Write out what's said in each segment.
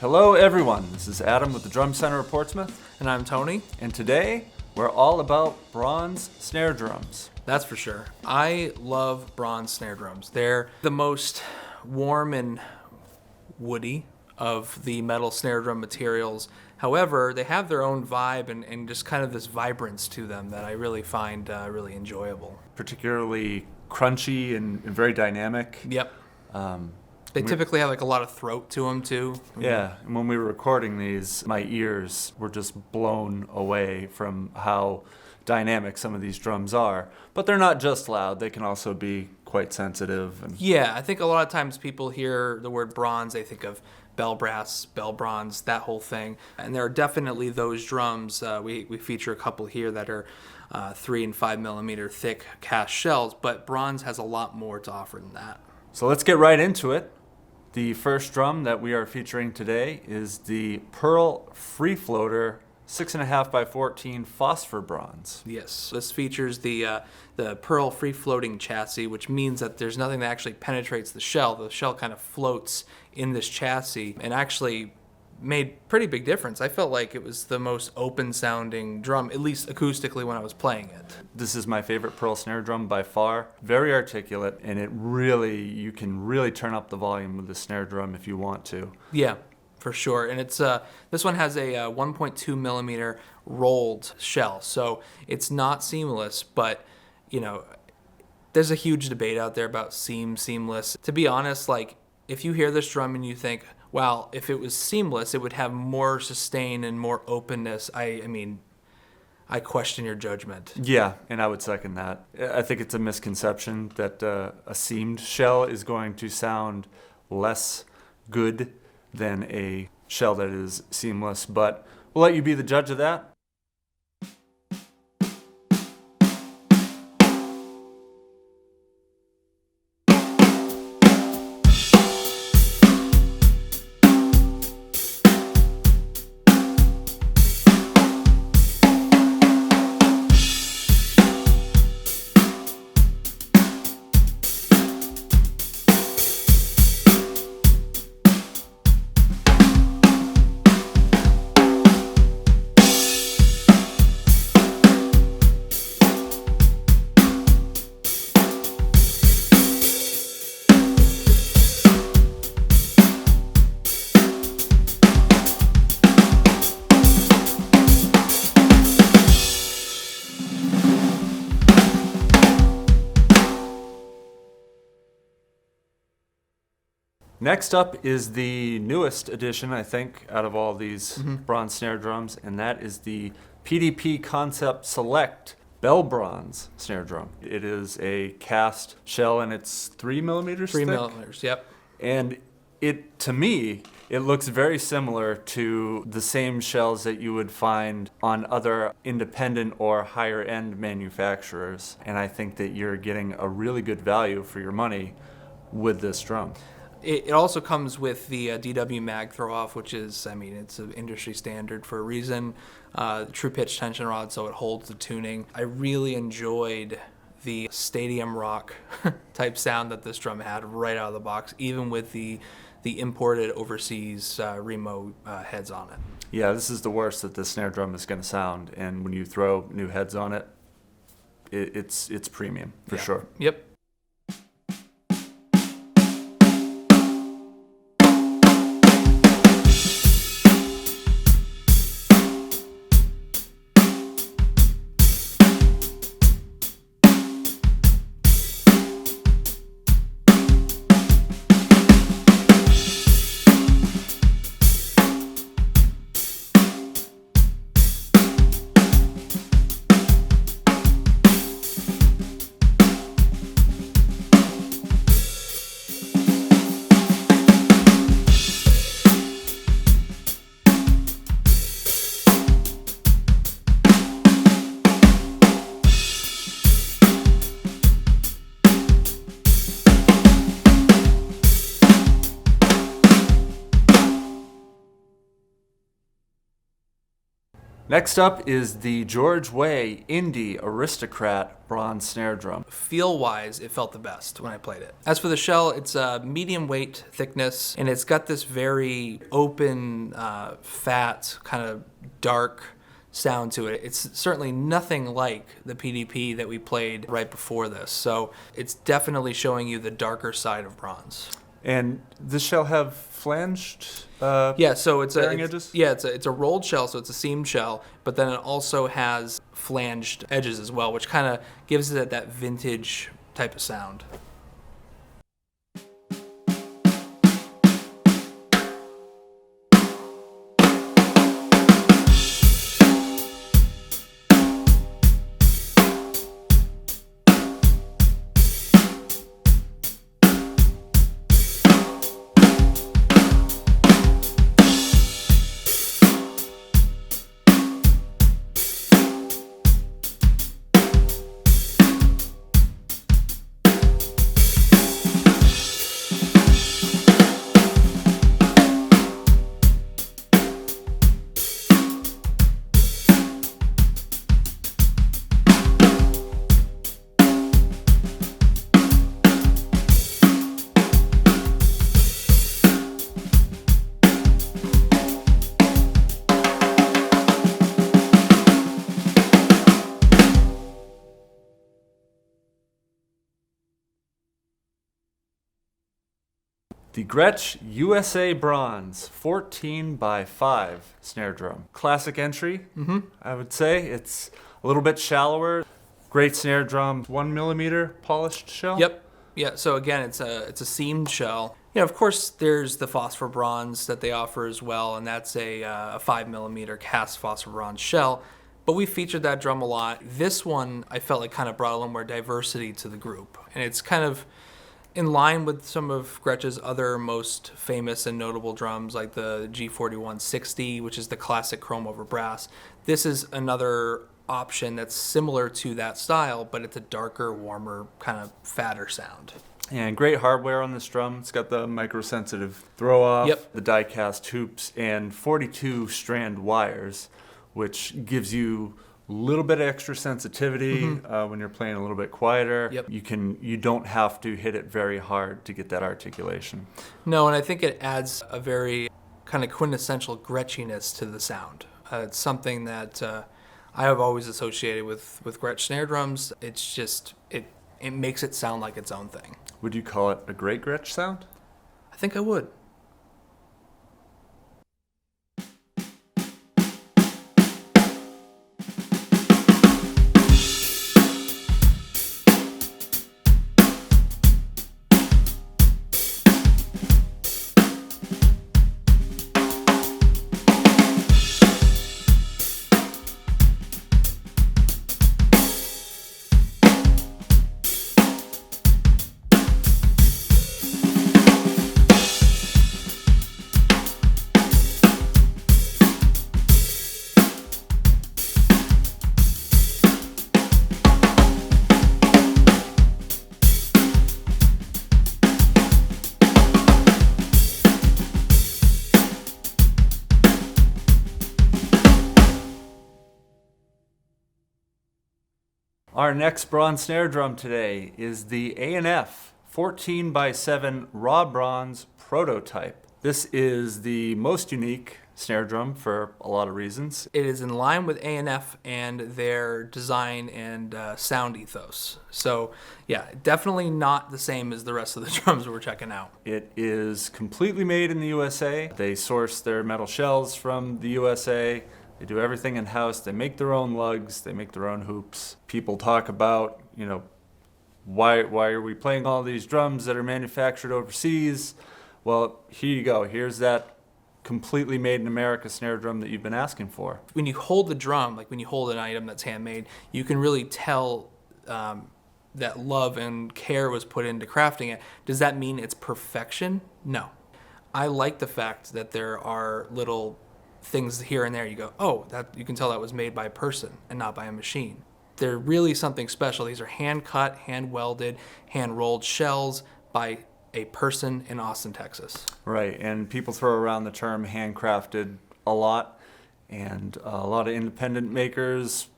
Hello everyone, this is Adam with the Drum Center of Portsmouth. And I'm Tony. And today, we're all about bronze snare drums. That's for sure. I love bronze snare drums. They're the most warm and woody of the metal snare drum materials. However, they have their own vibe and just kind of this vibrance to them that I really find really enjoyable. Particularly crunchy and very dynamic. Yep. They typically have like a lot of throat to them too. Yeah, and when we were recording these, my ears were just blown away from how dynamic some of these drums are. But they're not just loud, they can also be quite sensitive. Yeah, I think a lot of times people hear the word bronze, they think of bell brass, bell bronze, that whole thing. And there are definitely those drums. We feature a couple here that are 3 and 5 millimeter thick cast shells, but bronze has a lot more to offer than that. So let's get right into it. The first drum that we are featuring today is the Pearl Free Floater 6.5 by 14 Phosphor bronze. Yes, this features the Pearl free floating chassis, which means that there's nothing that actually penetrates the shell. The shell kind of floats in this chassis and actually made pretty big difference. I felt like it was the most open sounding drum, at least acoustically when I was playing it. This is my favorite Pearl snare drum by far. Very articulate, and you can really turn up the volume with the snare drum if you want to. Yeah, for sure. And it's this one has a 1.2 millimeter rolled shell, so it's not seamless, but there's a huge debate out there about seamless. To be honest, like if you hear this drum and you think, wow, if it was seamless, it would have more sustain and more openness. I I question your judgment. Yeah, and I would second that. I think it's a misconception that a seamed shell is going to sound less good than a shell that is seamless, but we'll let you be the judge of that. Next up is the newest addition, I think, out of all these bronze snare drums, and that is the PDP Concept Select Bell Bronze snare drum. It is a cast shell, and it's 3 millimeters thick. 3 millimeters, yep. And to me, it looks very similar to the same shells that you would find on other independent or higher-end manufacturers. And I think that you're getting a really good value for your money with this drum. It also comes with the DW mag throw-off, which is, it's an industry standard for a reason. True pitch tension rod, so it holds the tuning. I really enjoyed the stadium rock type sound that this drum had right out of the box, even with the imported overseas Remo heads on it. Yeah, this is the worst that the snare drum is going to sound, and when you throw new heads on it, it's premium for sure. Yep. Next up is the George Way Indy Aristocrat bronze snare drum. Feel-wise, it felt the best when I played it. As for the shell, it's a medium weight thickness, and it's got this very open, fat, kind of dark sound to it. It's certainly nothing like the PDP that we played right before this, so it's definitely showing you the darker side of bronze. And this shell have flanged Yeah, so it's edges? it's a rolled shell, so it's a seamed shell, but then it also has flanged edges as well, which kind of gives it that vintage type of sound. The Gretsch USA bronze 14x5 snare drum. Classic entry, I would say. It's a little bit shallower. Great snare drum, 1mm polished shell. Yep. Yeah. So again, it's a seamed shell. You know, of course, there's the Phosphor bronze that they offer as well, and that's a 5mm cast Phosphor bronze shell. But we featured that drum a lot. This one, I felt like kind of brought a little more diversity to the group, and it's kind of in line with some of Gretsch's other most famous and notable drums, like the G4160, which is the classic chrome over brass. This is another option that's similar to that style, but it's a darker, warmer, kind of fatter sound. And great hardware on this drum. It's got the micro-sensitive throw-off, Yep. the die-cast hoops, and 42 strand wires, which gives you a little bit of extra sensitivity when you're playing a little bit quieter. Yep. You don't have to hit it very hard to get that articulation. No, and I think it adds a very kind of quintessential Gretschiness to the sound. It's something that I have always associated with Gretsch snare drums. It's just, it makes it sound like its own thing. Would you call it a great Gretsch sound? I think I would. Our next bronze snare drum today is the A&F 14x7 raw bronze prototype. This is the most unique snare drum for a lot of reasons. It is in line with A&F and their design and sound ethos. So yeah, definitely not the same as the rest of the drums we're checking out. It is completely made in the USA. They source their metal shells from the USA. They do everything in-house. They make their own lugs. They make their own hoops. People talk about, why are we playing all these drums that are manufactured overseas? Well, here you go. Here's that completely made in America snare drum that you've been asking for. When you hold the drum, like when you hold an item that's handmade, you can really tell that love and care was put into crafting it. Does that mean it's perfection? No. I like the fact that there are little things here and there you go, oh, that you can tell that was made by a person and not by a machine. They're really something special. These are hand cut, hand welded, hand rolled shells by a person in Austin, Texas. Right, and people throw around the term handcrafted a lot, And a lot of independent makers,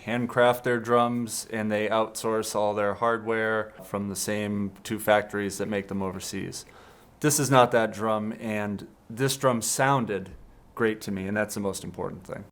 handcraft their drums, and they outsource all their hardware from the same two factories that make them overseas. This is not that drum, and this drum sounded great to me, and that's the most important thing.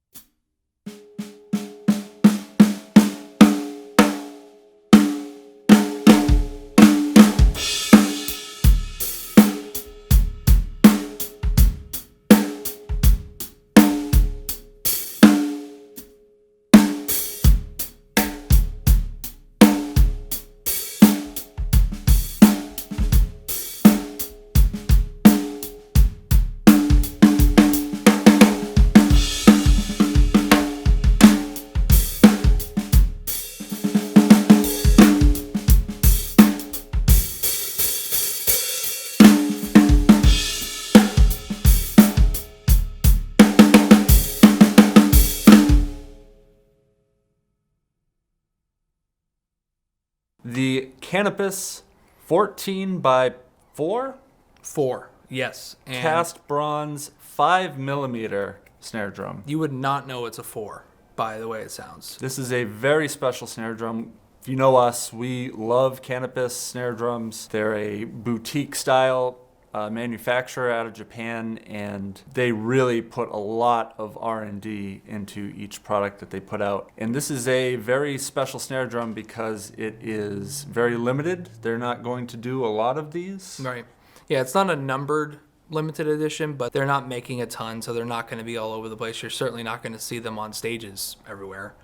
The Canopus 14 by 4? 4, yes. And Cast bronze 5mm snare drum. you would not know it's a 4 by the way it sounds. This is a very special snare drum. If you know us, we love Canopus snare drums. They're a boutique style manufacturer out of Japan, and they really put a lot of R&D into each product that they put out. And this is a very special snare drum because it is very limited. They're not going to do a lot of these. Right. Yeah, it's not a numbered limited edition, but they're not making a ton, so they're not going to be all over the place. You're certainly not going to see them on stages everywhere.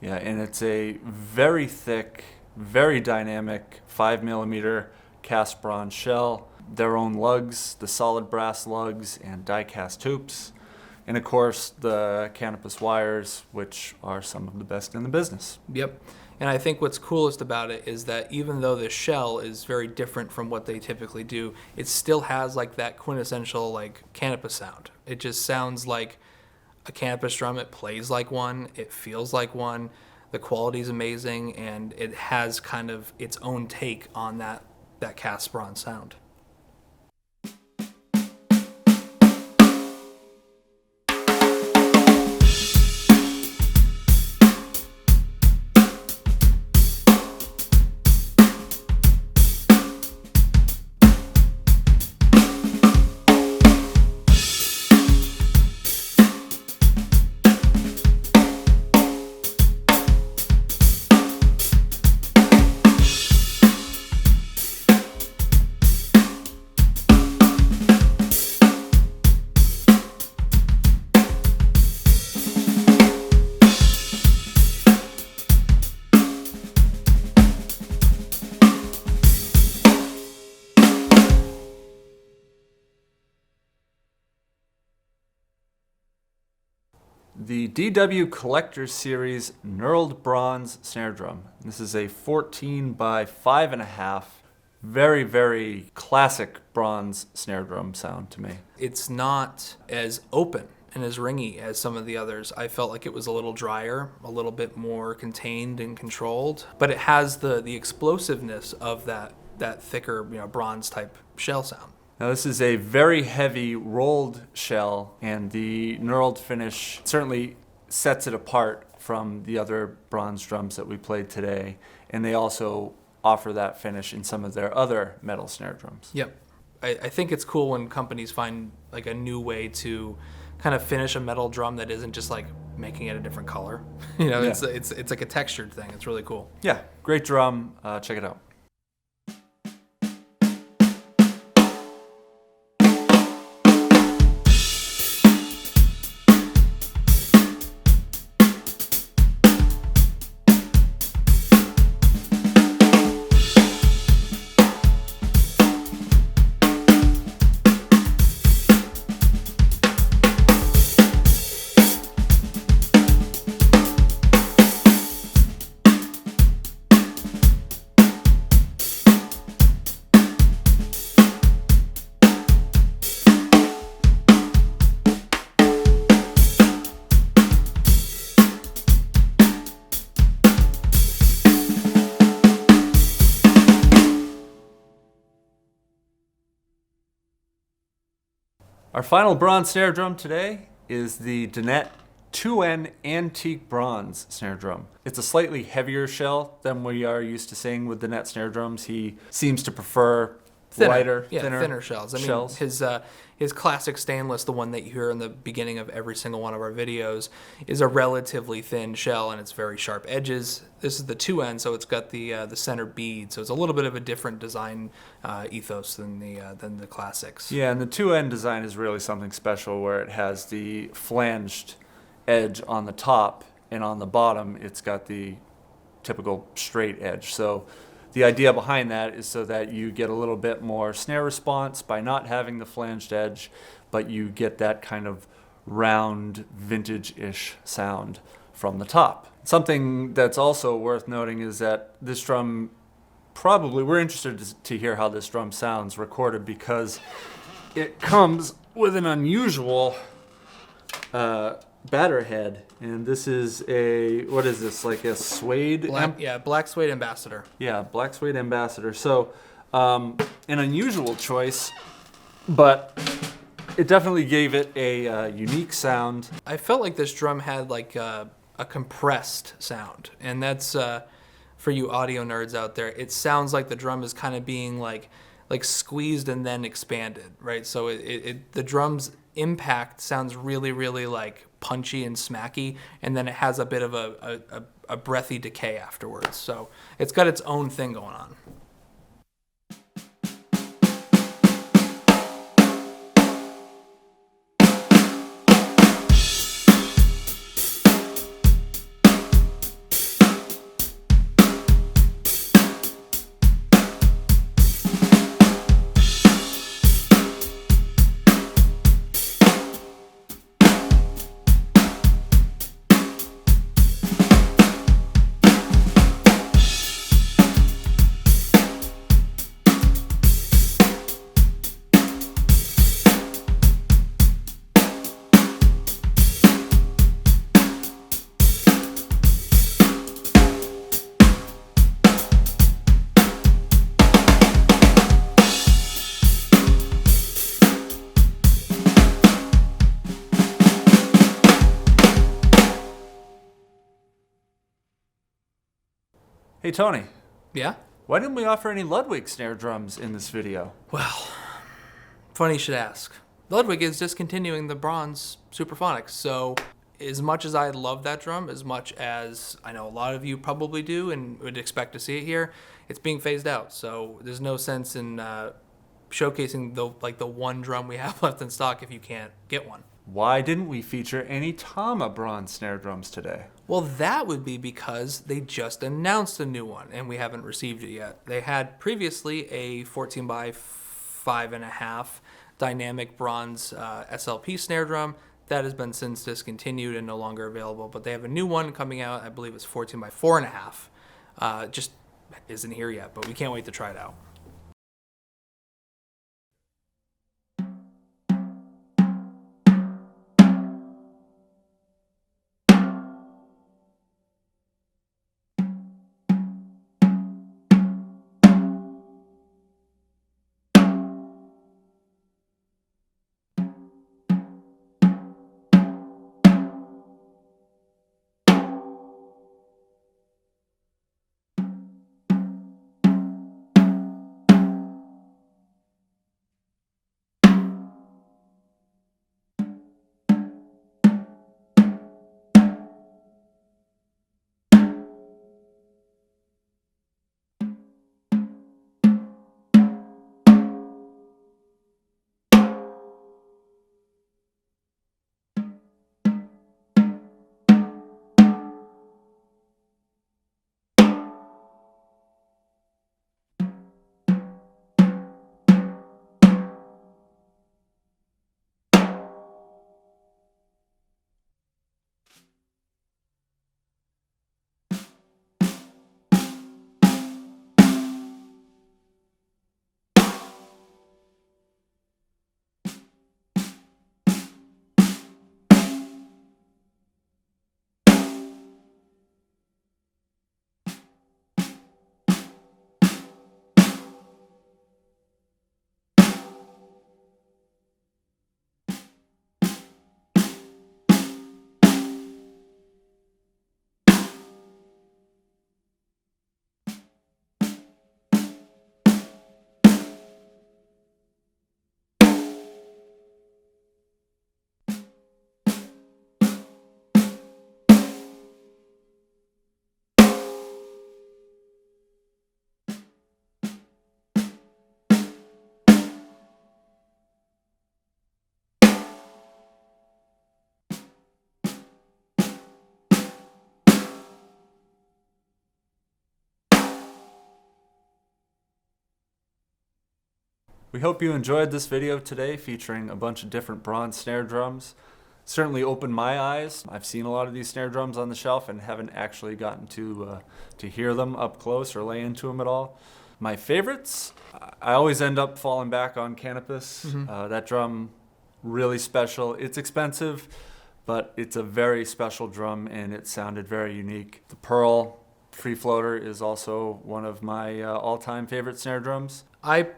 Yeah, and it's a very thick, very dynamic 5mm cast bronze shell. Their own lugs, the solid brass lugs and die-cast hoops, and of course the Canopus wires, which are some of the best in the business. Yep. And I think what's coolest about it is that even though the shell is very different from what they typically do, it still has like that quintessential like Canopus sound. It just sounds like a Canopus drum. It plays like one. It feels like one. The quality is amazing, and it has kind of its own take on that cast bronze sound. The DW Collector's Series Knurled Bronze Snare Drum. This is a 14 by 5.5. Very, very classic bronze snare drum sound to me. It's not as open and as ringy as some of the others. I felt like it was a little drier, a little bit more contained and controlled, but it has the explosiveness of that thicker, bronze type shell sound. Now this is a very heavy rolled shell, and the knurled finish certainly sets it apart from the other bronze drums that we played today, and they also offer that finish in some of their other metal snare drums. Yep. I think it's cool when companies find like a new way to kind of finish a metal drum that isn't just like making it a different color. It's like a textured thing. It's really cool. Yeah, great drum. Check it out. Our final bronze snare drum today is the Dunnett 2N Antique Bronze snare drum. It's a slightly heavier shell than we are used to seeing with Dunnett snare drums. He seems to prefer lighter, thinner shells. I mean, shells. His classic stainless, the one that you hear in the beginning of every single one of our videos, is a relatively thin shell and it's very sharp edges. This is the 2N, so it's got the center bead, so it's a little bit of a different design ethos than the classics. Yeah, and the 2N design is really something special where it has the flanged edge on the top, and on the bottom it's got the typical straight edge. So the idea behind that is so that you get a little bit more snare response by not having the flanged edge, but you get that kind of round, vintage-ish sound from the top. Something that's also worth noting is that this drum, we're interested to hear how this drum sounds recorded, because it comes with an unusual batter head, and this is what is this, like a suede? Black suede ambassador. Yeah, black suede ambassador. So an unusual choice, but it definitely gave it a unique sound. I felt like this drum had like a compressed sound, and that's for you audio nerds out there. It sounds like the drum is kind of being like squeezed and then expanded, right? So the drum's impact sounds really, really like punchy and smacky, and then it has a bit of a breathy decay afterwards. So it's got its own thing going on. Hey Tony, Yeah? why didn't we offer any Ludwig snare drums in this video? Well, funny you should ask. Ludwig is discontinuing the bronze Superphonics, so as much as I love that drum, as much as I know a lot of you probably do and would expect to see it here, it's being phased out. So there's no sense in showcasing the one drum we have left in stock if you can't get one. Why didn't we feature any Tama bronze snare drums today? Well, that would be because they just announced a new one and we haven't received it yet. They had previously a 14 by 5.5 dynamic bronze SLP snare drum. That has been since discontinued and no longer available, but they have a new one coming out. I believe it's 14 by 4.5. Just isn't here yet, but we can't wait to try it out. We hope you enjoyed this video today featuring a bunch of different bronze snare drums. Certainly opened my eyes. I've seen a lot of these snare drums on the shelf and haven't actually gotten to hear them up close or lay into them at all. My favorites, I always end up falling back on Canopus. That drum, really special. It's expensive, but it's a very special drum and it sounded very unique. The Pearl Free Floater is also one of my all-time favorite snare drums. I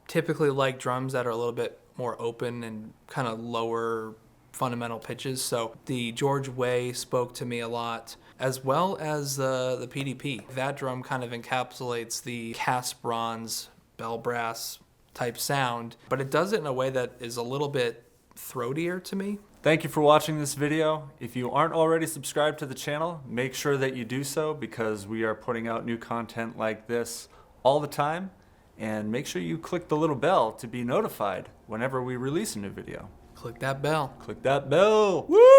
typically like drums that are a little bit more open and kind of lower fundamental pitches. So the George Way spoke to me a lot, as well as the PDP. That drum kind of encapsulates the cast bronze, bell brass type sound, but it does it in a way that is a little bit throatier to me. Thank you for watching this video. If you aren't already subscribed to the channel, make sure that you do so because we are putting out new content like this all the time. And make sure you click the little bell to be notified whenever we release a new video. Click that bell. Click that bell. Woo!